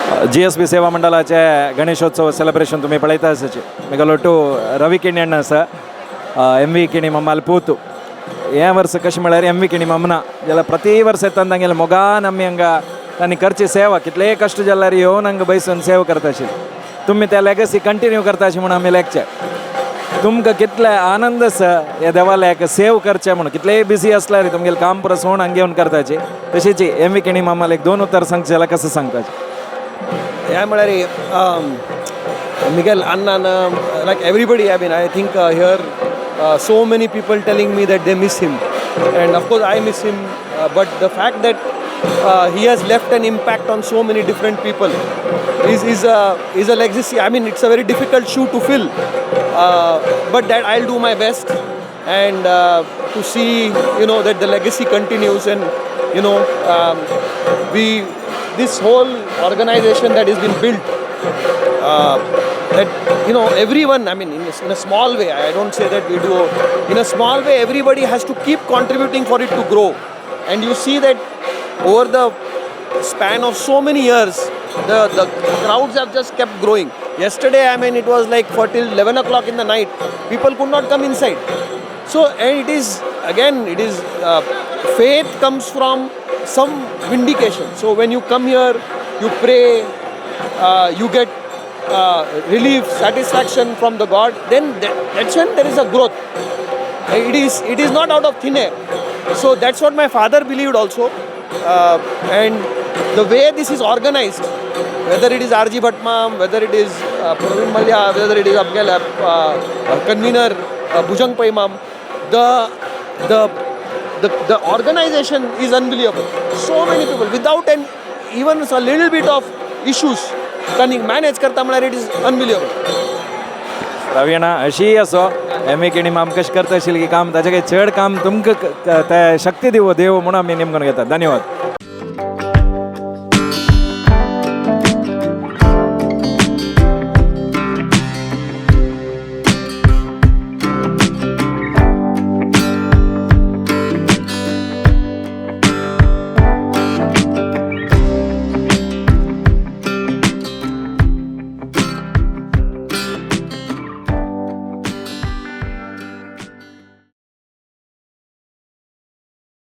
G.S.B सेवा मंडळाचे Ganeshotsav celebration तुम्ही पळयता आसाचे मेगलोटू रवी किणी अण्ण आसा M.V. किणी मम्माल पूतू हे वर्ष कशें म्हळ्यार M.V. किणी मम्मना जाल्यार प्रति वर्स येता तांगेले मोगान आमी हांगा तांणी करची सेवा कितलेय कश्ट जाल्यार येवन हांगा बसून सेवा करता आशिल्ली तुमी त्या लेगसी कंटिन्यू करता अशें म्हणून आमी लेखचे तुमकां कितले आनंद आसा हे देवाल्याक सेव करचे म्हणून कितलेय बिजी आसल्यार तुमगेलें काम परस होवन हांगा येवन करताची तशीच M.V. किणी मम्माल एक 2 उतर सांगचे जाल्यार कसं सांगताचे Yeah, Miguel, Anna, like everybody, I mean, I think here so many people telling me that they miss him, and of course I miss him. But the fact that he has left an impact on so many different people is a legacy. I mean, it's a very difficult shoe to fill, but that I'll do my best, and to see that the legacy continues, and this whole organization that has been built, that everyone, I mean, in a small way, I don't say that we do, in a small way, everybody has to keep contributing for it to grow. And you see that over the span of so many years, the crowds have just kept growing. Yesterday, I mean, it was like for till 11 o'clock in the night, people could not come inside. So, and it is, again, faith comes from some vindication. So when you come here, you pray, you get relief, satisfaction from the God, then that's when there is a growth. It is not out of thin air. So that's what my father believed also. And the way this is organized, whether it is R.G. Bhatmam, whether it is Praveen Malya, whether it is Abgal, convener Bhujang Paimam, the organization is unbelievable. So many people without even a little bit of issues can manage करता म्हळ्यार it is unbelievable. रवी अण्णा अशी असो M.V. किणी आमकां कशें करता आशिल्ली की काम ताचे काही चड काम तुमकां शक्ती दिवो देव म्हणून आमी नेमकून घेतात. धन्यवाद.